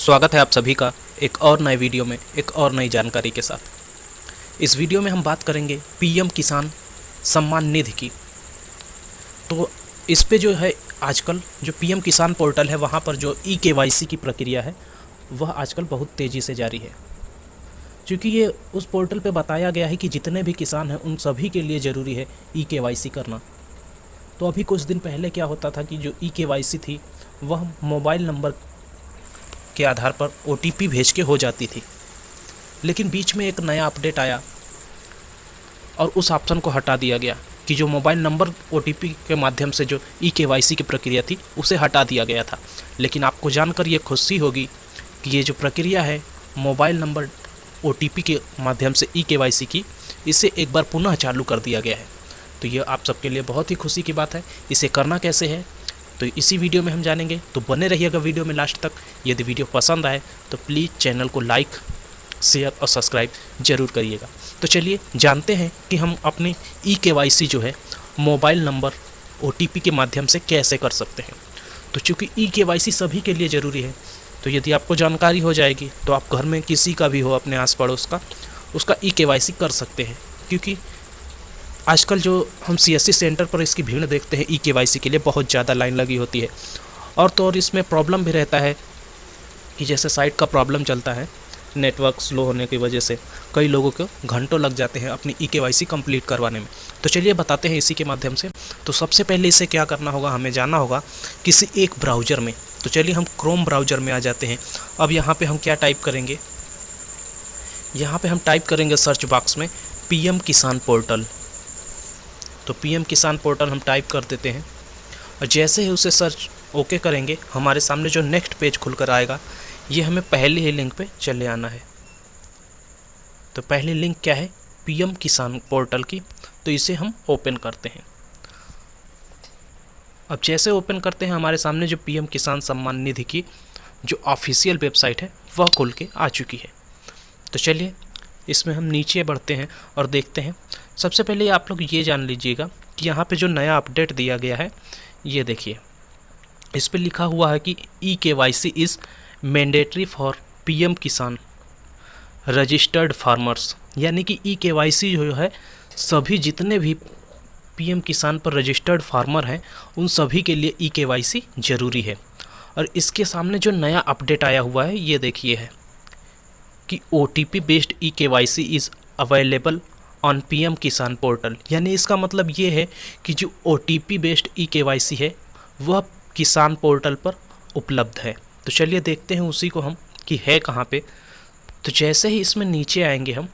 स्वागत है आप सभी का एक और नए वीडियो में एक और नई जानकारी के साथ। इस वीडियो में हम बात करेंगे पीएम किसान सम्मान निधि की। तो इस पे जो है आजकल जो पीएम किसान पोर्टल है वहाँ पर जो ई-केवाईसी की प्रक्रिया है वह आजकल बहुत तेज़ी से जारी है, क्योंकि ये उस पोर्टल पे बताया गया है कि जितने भी किसान हैं उन सभी के लिए ज़रूरी है ई-केवाईसी करना। तो अभी कुछ दिन पहले क्या होता था कि जो ई-केवाईसी थी वह मोबाइल नंबर के आधार पर ओटीपी भेज के हो जाती थी, लेकिन बीच में एक नया अपडेट आया और उस ऑप्शन को हटा दिया गया कि जो मोबाइल नंबर ओटीपी के माध्यम से जो ई-केवाईसी की प्रक्रिया थी उसे हटा दिया गया था। लेकिन आपको जानकर ये खुशी होगी कि ये जो प्रक्रिया है मोबाइल नंबर ओटीपी के माध्यम से ई-केवाईसी की, इसे एक बार पुनः चालू कर दिया गया है। तो ये आप सबके लिए बहुत ही खुशी की बात है। इसे करना कैसे है तो इसी वीडियो में हम जानेंगे, तो बने रहिएगा वीडियो में लास्ट तक। यदि वीडियो पसंद आए तो प्लीज़ चैनल को लाइक, शेयर और सब्सक्राइब जरूर करिएगा। तो चलिए जानते हैं कि हम अपनी ई-केवाईसी जो है मोबाइल नंबर ओटीपी के माध्यम से कैसे कर सकते हैं। तो चूँकि ई-केवाईसी सभी के लिए ज़रूरी है, तो यदि आपको जानकारी हो जाएगी तो आप घर में किसी का भी हो अपने आस पड़ोस का, उसका ई-केवाईसी कर सकते हैं। क्योंकि आजकल जो हम सीएससी सेंटर पर इसकी भीड़ देखते हैं ई-केवाईसी के लिए, बहुत ज़्यादा लाइन लगी होती है। और इसमें प्रॉब्लम भी रहता है कि जैसे साइट का प्रॉब्लम चलता है, नेटवर्क स्लो होने की वजह से कई लोगों को घंटों लग जाते हैं अपनी ई-केवाईसी कंप्लीट करवाने में। तो चलिए बताते हैं इसी के माध्यम से। तो सबसे पहले इसे क्या करना होगा, हमें जाना होगा किसी एक ब्राउज़र में। तो चलिए हम क्रोम ब्राउज़र में आ जाते हैं। अब यहाँ पर हम क्या टाइप करेंगे, यहाँ पर हम टाइप करेंगे सर्च बॉक्स में पीएम किसान पोर्टल। तो पीएम किसान पोर्टल हम टाइप कर देते हैं और जैसे ही उसे सर्च ओके करेंगे हमारे सामने जो नेक्स्ट पेज खुलकर आएगा, ये हमें पहले ही लिंक पे चले आना है। तो पहली लिंक क्या है, पीएम किसान पोर्टल की। तो इसे हम ओपन करते हैं। अब जैसे ओपन करते हैं हमारे सामने जो पीएम किसान सम्मान निधि की जो ऑफिशियल वेबसाइट है वह खुल के आ चुकी है। तो चलिए इसमें हम नीचे बढ़ते हैं और देखते हैं। सबसे पहले आप लोग ये जान लीजिएगा कि यहाँ पे जो नया अपडेट दिया गया है, ये देखिए इस पर लिखा हुआ है कि e-KYC is mandatory for PM किसान रजिस्टर्ड फार्मर्स। यानी कि ई-केवाईसी जो है सभी जितने भी पीएम किसान पर रजिस्टर्ड फार्मर हैं उन सभी के लिए ई-केवाईसी ज़रूरी है। और इसके सामने जो नया अपडेट आया हुआ है ये देखिए है कि OTP based e-KYC is available on PM किसान पोर्टल। यानी इसका मतलब ये है कि जो OTP बेस्ड ई-केवाईसी है वह किसान पोर्टल पर उपलब्ध है। तो चलिए देखते हैं उसी को हम कि है कहाँ पे। तो जैसे ही इसमें नीचे आएंगे हम,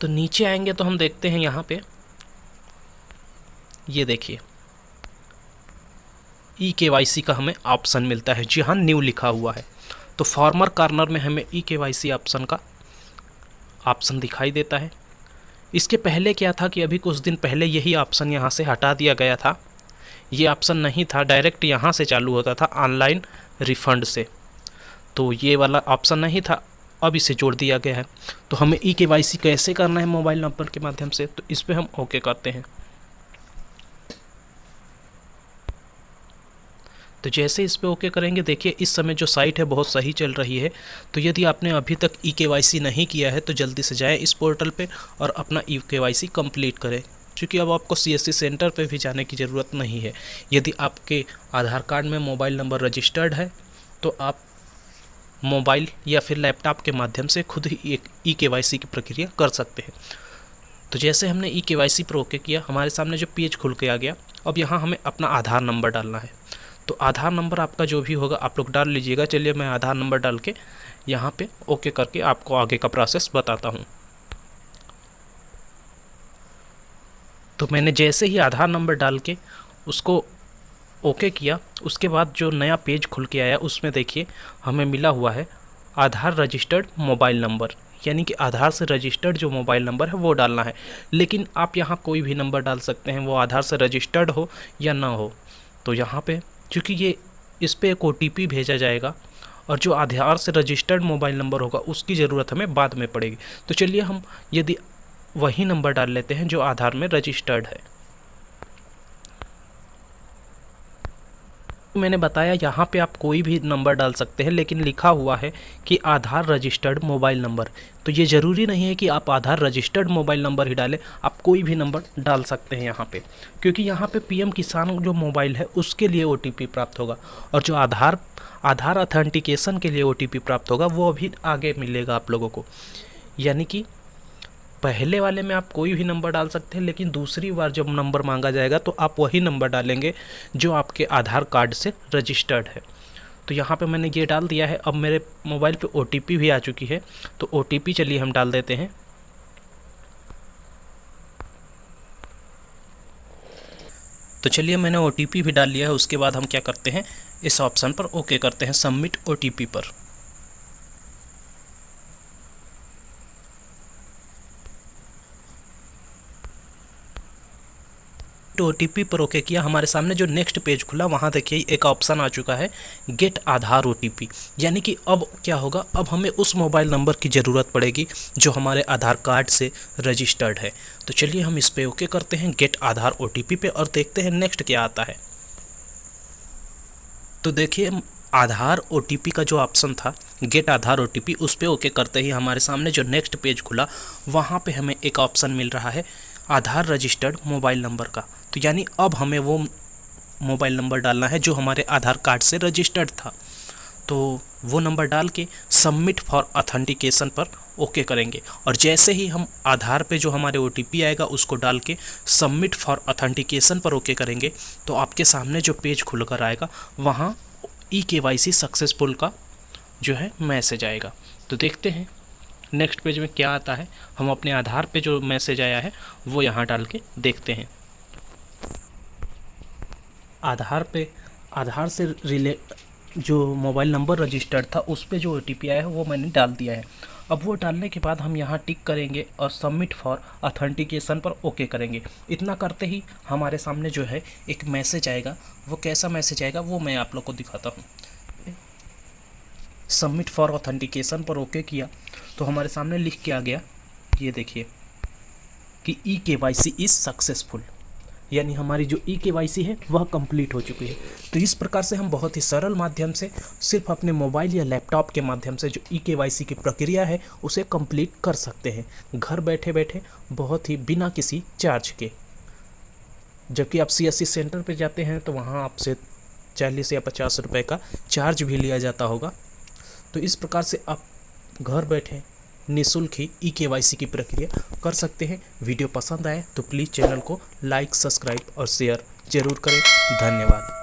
तो नीचे आएंगे तो हम देखते हैं यहाँ पे ये देखिए ई-केवाईसी का हमें ऑप्शन मिलता है जहाँ न्यू लिखा हुआ है। तो फार्मर कॉर्नर में हमें ई-केवाईसी ऑप्शन का ऑप्शन दिखाई देता है। इसके पहले क्या था कि अभी कुछ दिन पहले यही ऑप्शन यहाँ से हटा दिया गया था। ये ऑप्शन नहीं था, डायरेक्ट यहाँ से चालू होता था ऑनलाइन रिफंड से। तो ये वाला ऑप्शन नहीं था, अब इसे जोड़ दिया गया है। तो हमें ई-केवाईसी कैसे करना है मोबाइल नंबर के माध्यम से, तो इस पर हम ओके करते हैं। तो जैसे इस पे ओके करेंगे, देखिए इस समय जो साइट है बहुत सही चल रही है। तो यदि आपने अभी तक ई-केवाईसी नहीं किया है तो जल्दी से जाएं इस पोर्टल पे और अपना ई-केवाईसी कंप्लीट करें, क्योंकि अब आपको सीएससी सेंटर पे भी जाने की ज़रूरत नहीं है। यदि आपके आधार कार्ड में मोबाइल नंबर रजिस्टर्ड है तो आप मोबाइल या फिर लैपटॉप के माध्यम से खुद ही एक ई-केवाईसी की प्रक्रिया कर सकते हैं। तो जैसे हमने ई-केवाईसी पर ओके किया, हमारे सामने जो पेज खुल के आ गया। अब यहाँ हमें अपना आधार नंबर डालना है। तो आधार नंबर आपका जो भी होगा आप लोग डाल लीजिएगा। चलिए मैं आधार नंबर डाल के यहाँ पे ओके करके आपको आगे का प्रोसेस बताता हूँ। तो मैंने जैसे ही आधार नंबर डाल के उसको ओके किया, उसके बाद जो नया पेज खुल के आया उसमें देखिए हमें मिला हुआ है आधार रजिस्टर्ड मोबाइल नंबर। यानी कि आधार से रजिस्टर्ड जो मोबाइल नंबर है वो डालना है। लेकिन आप यहाँ कोई भी नंबर डाल सकते हैं, वो आधार से रजिस्टर्ड हो या ना हो। तो यहाँ पे क्योंकि ये इस पर एक OTP भेजा जाएगा और जो आधार से रजिस्टर्ड मोबाइल नंबर होगा उसकी ज़रूरत हमें बाद में पड़ेगी। तो चलिए हम यदि वही नंबर डाल लेते हैं जो आधार में रजिस्टर्ड है। मैंने बताया यहाँ पे आप कोई भी नंबर डाल सकते हैं, लेकिन लिखा हुआ है कि आधार रजिस्टर्ड मोबाइल नंबर। तो ये ज़रूरी नहीं है कि आप आधार रजिस्टर्ड मोबाइल नंबर ही डालें, आप कोई भी नंबर डाल सकते हैं यहाँ पे, क्योंकि यहाँ पे पीएम किसान जो मोबाइल है उसके लिए ओटीपी प्राप्त होगा, और जो आधार अथेंटिकेशन के लिए ओटीपी प्राप्त होगा वो अभी आगे मिलेगा आप लोगों को। यानी कि पहले वाले में आप कोई भी नंबर डाल सकते हैं, लेकिन दूसरी बार जब नंबर मांगा जाएगा तो आप वही नंबर डालेंगे जो आपके आधार कार्ड से रजिस्टर्ड है। तो यहाँ पे मैंने ये डाल दिया है। अब मेरे मोबाइल पे ओटीपी भी आ चुकी है, तो ओटीपी चलिए हम डाल देते हैं। तो चलिए मैंने ओटीपी भी डाल लिया है। उसके बाद हम क्या करते हैं, इस ऑप्शन पर ओके करते हैं, सबमिट ओटीपी पर। तो ओटीपी पर ओके किया, हमारे सामने जो नेक्स्ट पेज खुला वहाँ देखिए एक ऑप्शन आ चुका है गेट आधार ओटीपी। यानी कि अब क्या होगा, अब हमें उस मोबाइल नंबर की ज़रूरत पड़ेगी जो हमारे आधार कार्ड से रजिस्टर्ड है। तो चलिए हम इस पे ओके करते हैं गेट आधार ओटीपी पे, और देखते हैं नेक्स्ट क्या आता है। तो देखिए आधार ओटीपी का जो ऑप्शन था गेट आधार ओटीपी, उस पर ओके करते ही हमारे सामने जो नेक्स्ट पेज खुला वहाँ पे हमें एक ऑप्शन मिल रहा है आधार रजिस्टर्ड मोबाइल नंबर का। तो यानी अब हमें वो मोबाइल नंबर डालना है जो हमारे आधार कार्ड से रजिस्टर्ड था। तो वो नंबर डाल के सबमिट फॉर ऑथेंटिकेशन पर ओके करेंगे, और जैसे ही हम आधार पे जो हमारे ओटीपी आएगा उसको डाल के सबमिट फॉर ऑथेंटिकेशन पर ओके करेंगे, तो आपके सामने जो पेज खुल कर आएगा वहाँ eKYC सक्सेसफुल का जो है मैसेज आएगा। तो देखते हैं नेक्स्ट पेज में क्या आता है। हम अपने आधार पे जो मैसेज आया है वो यहाँ डाल के देखते हैं। आधार से रिलेट जो मोबाइल नंबर रजिस्टर्ड था उस पे जो ओटीपी आया है वो मैंने डाल दिया है। अब वो डालने के बाद हम यहाँ टिक करेंगे और सबमिट फॉर ऑथेंटिकेशन पर ओके करेंगे। इतना करते ही हमारे सामने जो है एक मैसेज आएगा। वो कैसा मैसेज आएगा वो मैं आप लोग को दिखाता हूँ। सबमिट फॉर ऑथेंटिकेशन पर ओके किया तो हमारे सामने लिख के आ गया, ये देखिए कि eKYC इज़ सक्सेसफुल, यानी हमारी जो eKYC है वह कंप्लीट हो चुकी है। तो इस प्रकार से हम बहुत ही सरल माध्यम से सिर्फ अपने मोबाइल या लैपटॉप के माध्यम से जो eKYC की प्रक्रिया है उसे कंप्लीट कर सकते हैं घर बैठे बैठे, बहुत ही बिना किसी चार्ज के। जबकि आप CSC सेंटर पर जाते हैं तो वहाँ आपसे 40 या 50 रुपये का चार्ज भी लिया जाता होगा। तो इस प्रकार से आप घर बैठे निःशुल्क ही eKYC की प्रक्रिया कर सकते हैं। वीडियो पसंद आए तो प्लीज़ चैनल को लाइक, सब्सक्राइब और शेयर ज़रूर करें। धन्यवाद।